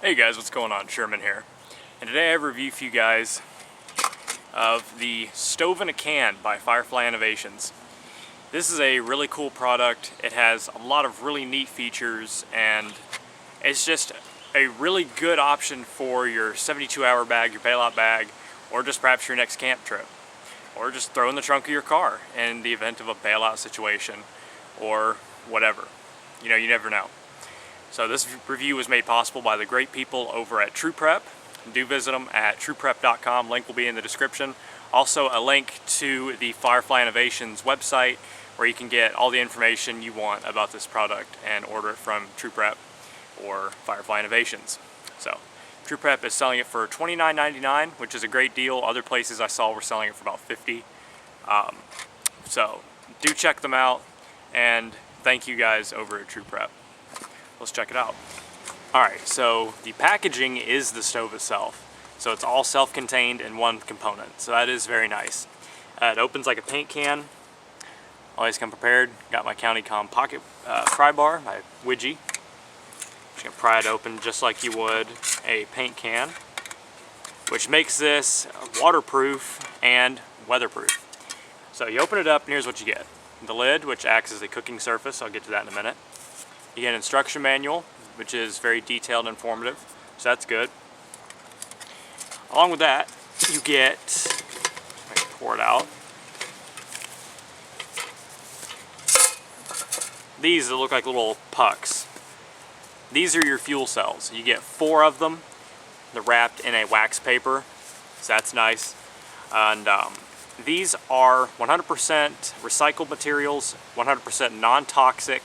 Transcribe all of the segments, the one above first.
Hey guys, what's going on? Sherman here. And today I have a review for you guys of the Stove in a Can by Firefly Innovations. This is a really cool product. It has a lot of really neat features and it's just a really good option for your 72-hour bag, your bailout bag, or just perhaps your next camp trip. Or just throw in the trunk of your car in the event of a bailout situation or whatever. You know, you never know. So this review was made possible by the great people over at TruPrep. Do visit them at truprep.com. Link will be in the description. Also a link to the Firefly Innovations website where you can get all the information you want about this product and order it from TruPrep or Firefly Innovations. So TruPrep is selling it for $29.99, which is a great deal. Other places I saw were selling it for about $50. So do check them out and thank you guys over at TruPrep. Let's check it out. Alright, so the packaging is the stove itself. So it's all self-contained in one component. So that is very nice. It opens like a paint can. Always come prepared. Got my CountyCom pocket pry bar, my widgie. Just gonna pry it open just like you would a paint can, which makes this waterproof and weatherproof. So you open it up and here's what you get. The lid, which acts as a cooking surface. I'll get to that in a minute. You get an instruction manual, which is very detailed and informative, so that's good. Along with that, you get, I can pour it out, these that look like little pucks. These are your fuel cells. You get 4 of them. They're wrapped in a wax paper, so that's nice. And these are 100% recycled materials, 100% non-toxic,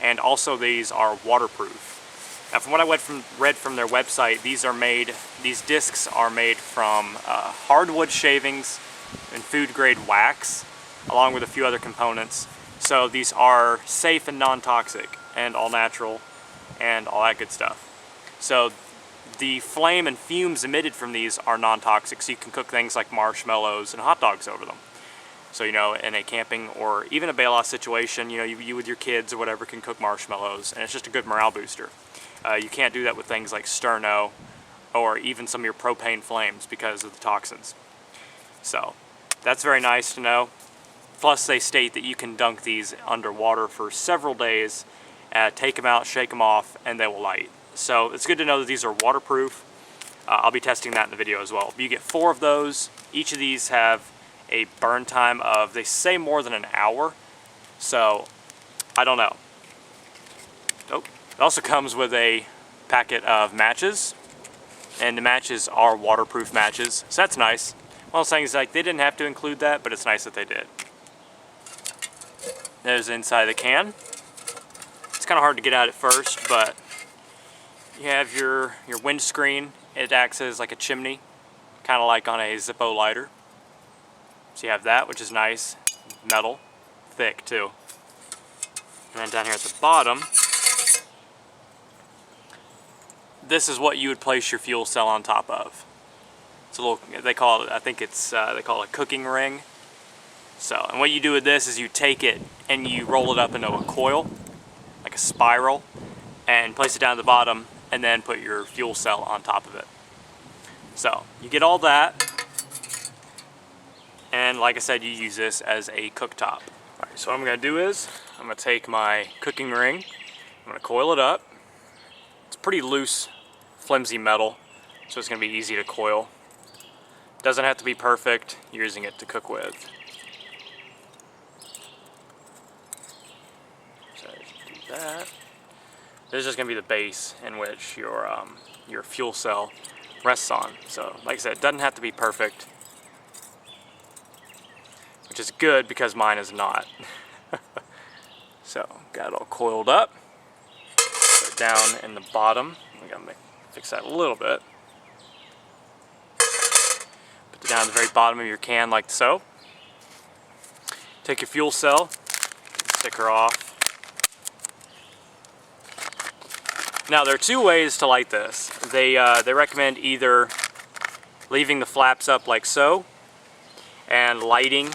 and also these are waterproof. Now from what I read from their website, these discs are made from hardwood shavings and food grade wax, along with a few other components. So these are safe and non-toxic and all natural and all that good stuff. So the flame and fumes emitted from these are non-toxic, so you can cook things like marshmallows and hot dogs over them. So, you know, in a camping or even a bailout situation, you know, you with your kids or whatever can cook marshmallows, and it's just a good morale booster. You can't do that with things like Sterno or even some of your propane flames because of the toxins. So, that's very nice to know. Plus, they state that you can dunk these underwater for several days, take them out, shake them off, and they will light. So, it's good to know that these are waterproof. I'll be testing that in the video as well. You get 4 of those. Each of these have a burn time of, they say, more than an hour, so I don't know. Oh, it also comes with a packet of matches, and the matches are waterproof matches, so that's nice. One of the things, like, they didn't have to include that, but it's nice that they did. There's the inside of the can. It's kind of hard to get out at first, but you have your windscreen. It acts as like a chimney, kind of like on a Zippo lighter. So you have that, which is nice, metal, thick too. And then down here at the bottom, this is what you would place your fuel cell on top of. It's a little, they call it, I think it's, they call it a cooking ring. So, and what you do with this is you take it and you roll it up into a coil, like a spiral, and place it down at the bottom, and then put your fuel cell on top of it. So, you get all that. And like I said, you use this as a cooktop. Alright, so what I'm going to do is, I'm going to take my cooking ring, I'm going to coil it up. It's pretty loose, flimsy metal, so it's going to be easy to coil. Doesn't have to be perfect, you're using it to cook with. So you do that. This is just going to be the base in which your fuel cell rests on. So like I said, it doesn't have to be perfect, which is good because mine is not. So, got it all coiled up. Put it down in the bottom. We gotta fix that a little bit. Put it down at the very bottom of your can like so. Take your fuel cell, stick her off. Now there are 2 ways to light this. They recommend either leaving the flaps up like so and lighting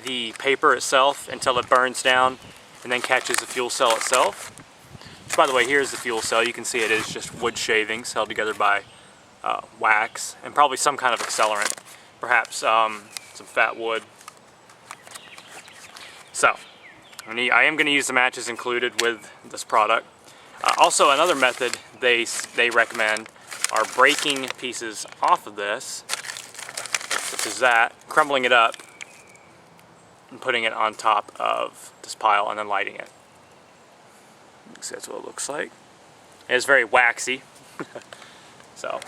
the paper itself until it burns down and then catches the fuel cell itself, by the way, here's the fuel cell. You can see it is just wood shavings held together by wax and probably some kind of accelerant, perhaps some fat wood. So I am going to use the matches included with this product. Also, another method they recommend are breaking pieces off of this, such as that, crumbling it up and putting it on top of this pile and then lighting it. So that's what it looks like. It's very waxy. So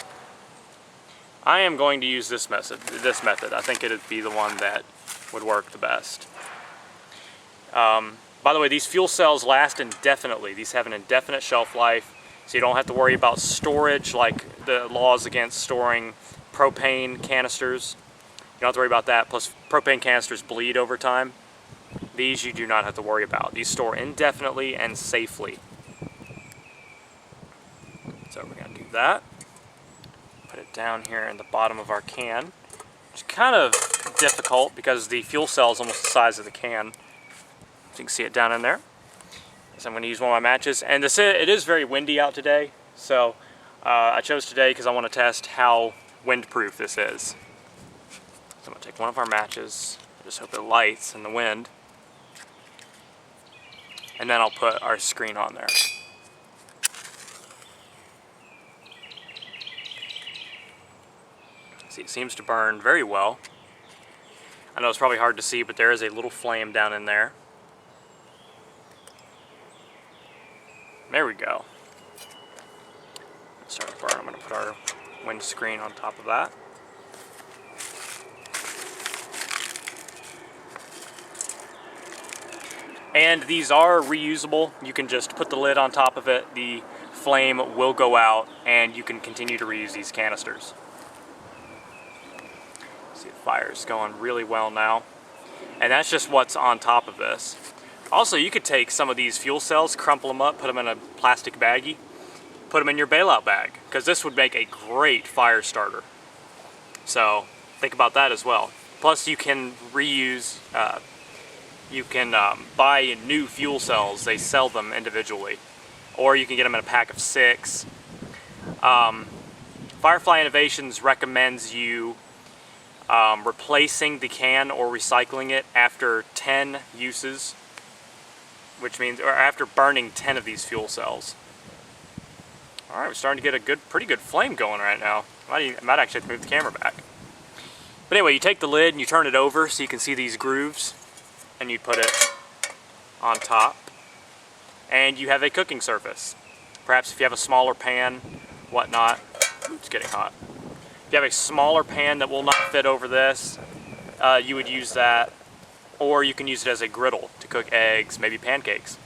I am going to use this method. I think it would be the one that would work the best. By the way, these fuel cells last indefinitely. These have an indefinite shelf life, so you don't have to worry about storage like the laws against storing propane canisters. You don't have to worry about that. Plus, propane canisters bleed over time. These you do not have to worry about. These store indefinitely and safely. So we're going to do that. Put it down here in the bottom of our can. It's kind of difficult because the fuel cell is almost the size of the can. So you can see it down in there. So I'm going to use one of my matches. And it is very windy out today. So I chose today because I want to test how windproof this is. So I'm going to take one of our matches. I just hope it lights in the wind. And then I'll put our screen on there. See, it seems to burn very well. I know it's probably hard to see, but there is a little flame down in there. There we go. It's starting to burn. I'm going to put our windscreen on top of that. And these are reusable. You can just put the lid on top of it, the flame will go out, and you can continue to reuse these canisters. See, the fire's going really well now. And that's just what's on top of this. Also, you could take some of these fuel cells, crumple them up, put them in a plastic baggie, put them in your bailout bag, because this would make a great fire starter. So think about that as well. Plus, you can reuse. You can buy new fuel cells. They sell them individually, or you can get them in a pack of 6. Firefly Innovations recommends you replacing the can or recycling it after 10 uses, which means, or after burning 10 of these fuel cells. All right, we're starting to get a pretty good flame going right now. I might actually have to move the camera back. But anyway, you take the lid and you turn it over so you can see these grooves, and you put it on top, and you have a cooking surface. Perhaps if you have a smaller pan, whatnot. It's getting hot. If you have a smaller pan that will not fit over this, you would use that, or you can use it as a griddle to cook eggs, maybe pancakes.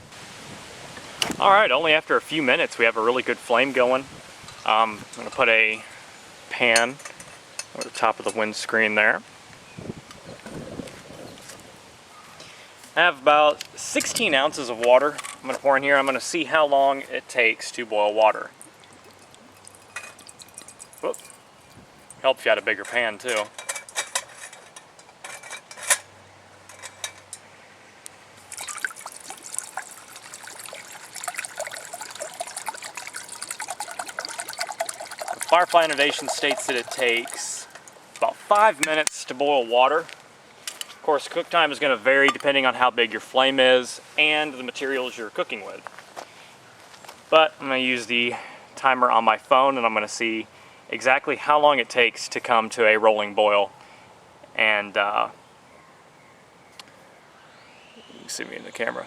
All right, only after a few minutes we have a really good flame going. I'm going to put a pan over the top of the windscreen there. I have about 16 ounces of water I'm going to pour in here. I'm going to see how long it takes to boil water. Whoop. Help if you had a bigger pan too. Firefly Innovation states that it takes about 5 minutes to boil water. Of course, cook time is going to vary depending on how big your flame is and the materials you're cooking with. But I'm going to use the timer on my phone, and I'm going to see exactly how long it takes to come to a rolling boil. And you can see me in the camera.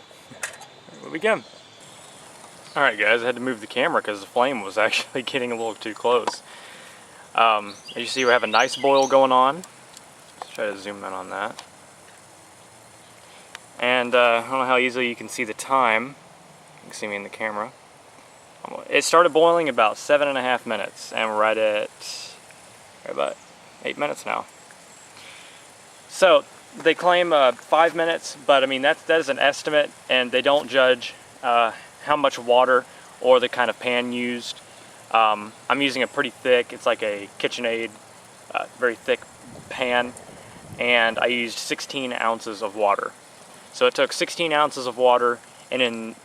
We'll begin. Alright guys, I had to move the camera because the flame was actually getting a little too close. As you see, we have a nice boil going on. Let's try to zoom in on that. And I don't know how easily you can see the time. You can see me in the camera. It started boiling about 7.5 minutes, and we're right at about 8 minutes now. So they claim 5 minutes, but I mean that is an estimate, and they don't judge how much water or the kind of pan used. I'm using a pretty thick, it's like a KitchenAid, very thick pan, and I used 16 ounces of water. So it took 16 ounces of water, and in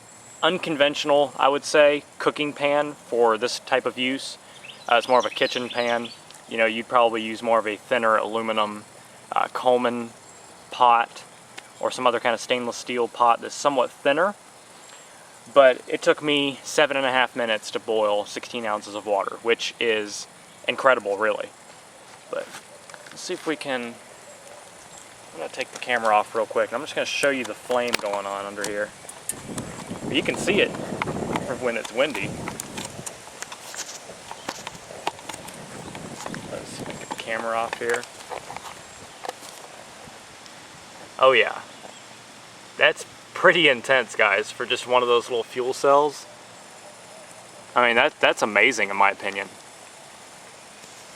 unconventional, I would say, cooking pan for this type of use. It's more of a kitchen pan. You know, you'd probably use more of a thinner aluminum Coleman pot or some other kind of stainless steel pot that's somewhat thinner. But it took me 7.5 minutes to boil 16 ounces of water, which is incredible, really. But let's see if we can. I'm going to take the camera off real quick. I'm just going to show you the flame going on under here. You can see it when it's windy. Let's get the camera off here. Oh yeah, that's pretty intense, guys, for just one of those little fuel cells. I mean, that's amazing in my opinion.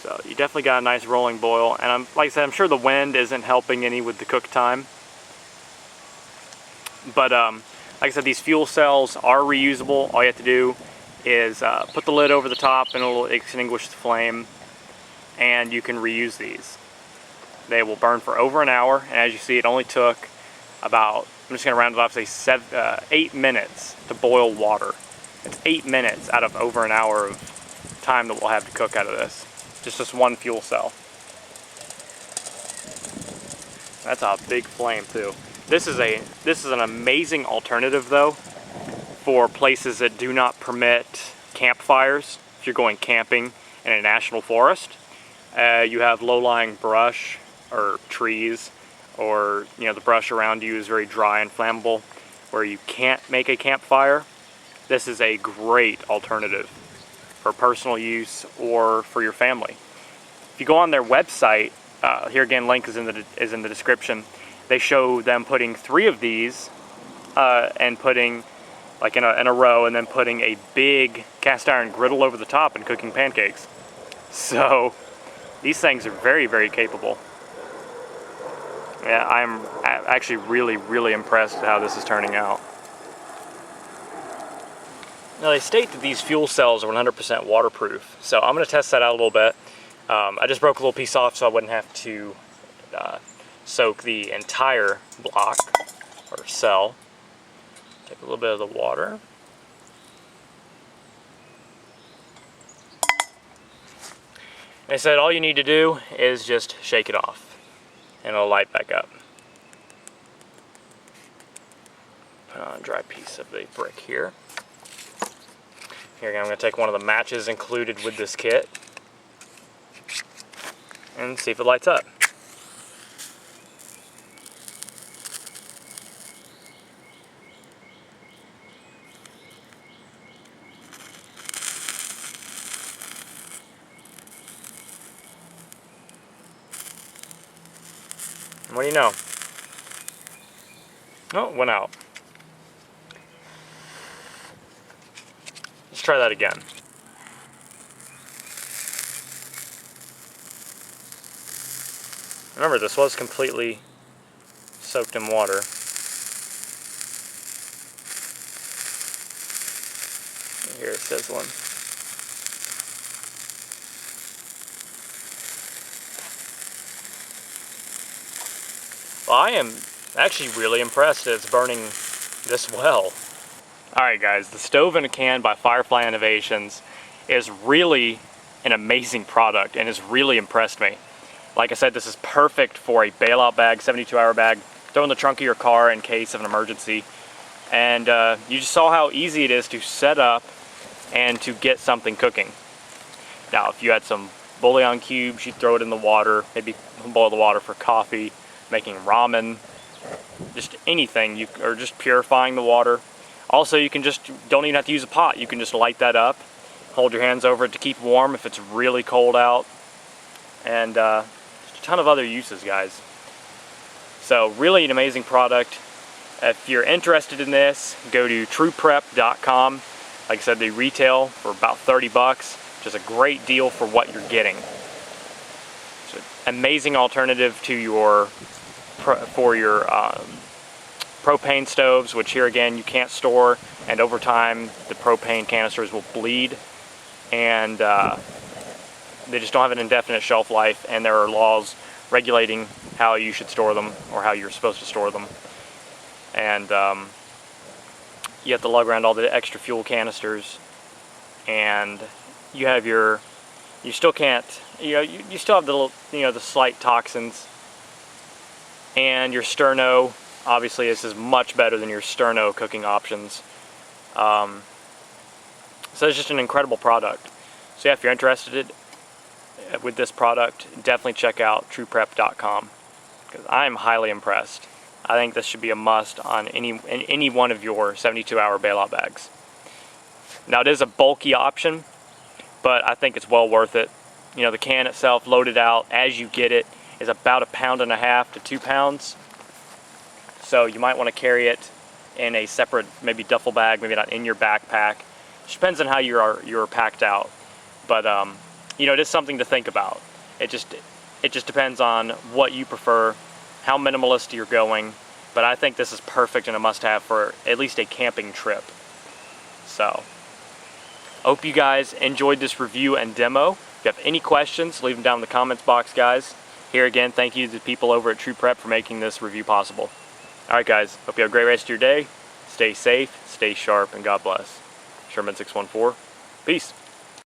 So you definitely got a nice rolling boil, and like I said, I'm sure the wind isn't helping any with the cook time. But like I said, these fuel cells are reusable. All you have to do is put the lid over the top and it'll extinguish the flame, and you can reuse these. They will burn for over an hour, and as you see, it only took about, I'm just going to round it off, say 8 minutes to boil water. It's 8 minutes out of over an hour of time that we'll have to cook out of this. Just one fuel cell. That's a big flame too. This is an amazing alternative though for places that do not permit campfires. If you're going camping in a national forest, you have low-lying brush or trees, or you know, the brush around you is very dry and flammable, where you can't make a campfire. This is a great alternative for personal use or for your family. If you go on their website, here again, link is in the description. They show them putting 3 of these and putting like in a row, and then putting a big cast iron griddle over the top and cooking pancakes. So these things are very, very capable. Yeah, I'm actually really impressed with how this is turning out. Now they state that these fuel cells are 100% waterproof, so I'm going to test that out a little bit. I just broke a little piece off so I wouldn't have to soak the entire block or cell. Take a little bit of the water. They said all you need to do is just shake it off and it'll light back up. Put on a dry piece of the brick here. Here again, I'm going to take one of the matches included with this kit and see if it lights up. What do you know? Oh, it went out. Let's try that again. Remember, this was completely soaked in water. Here it says one. Well, I am actually really impressed that it's burning this well. Alright guys, the stove in a can by Firefly Innovations is really an amazing product and has really impressed me. Like I said, this is perfect for a bailout bag, 72-hour bag, throw in the trunk of your car in case of an emergency. And you just saw how easy it is to set up and to get something cooking. Now, if you had some bouillon cubes, you'd throw it in the water, maybe boil the water for coffee, making ramen, just anything, or just purifying the water. Also, you can don't even have to use a pot. You can just light that up, hold your hands over it to keep warm if it's really cold out, and just a ton of other uses, guys. So really an amazing product. If you're interested in this, go to trueprep.com. Like I said, they retail for about 30 bucks, which is a great deal for what you're getting. It's an amazing alternative to your propane stoves, which here again you can't store, and over time the propane canisters will bleed, and they just don't have an indefinite shelf life, and there are laws regulating how you should store them or how you're supposed to store them. And you have to lug around all the extra fuel canisters, and you have you still can't, you still have the little, the slight toxins. And your Sterno, obviously this is much better than your Sterno cooking options. So it's just an incredible product. So yeah, if you're interested with this product, definitely check out trueprep.com, because I'm highly impressed. I think this should be a must on any one of your 72-hour bailout bags. Now it is a bulky option, but I think it's well worth it. The can itself, loaded out as you get it, is about 1.5 pounds to 2 pounds. So you might want to carry it in a separate, maybe duffel bag, maybe not in your backpack. It depends on how you're packed out. But it is something to think about. It just depends on what you prefer, how minimalist you're going. But I think this is perfect and a must-have for at least a camping trip. So, I hope you guys enjoyed this review and demo. If you have any questions, leave them down in the comments box, guys. Here again, thank you to the people over at True Prep for making this review possible. Alright guys, hope you have a great rest of your day. Stay safe, stay sharp, and God bless. Sherman 614. Peace.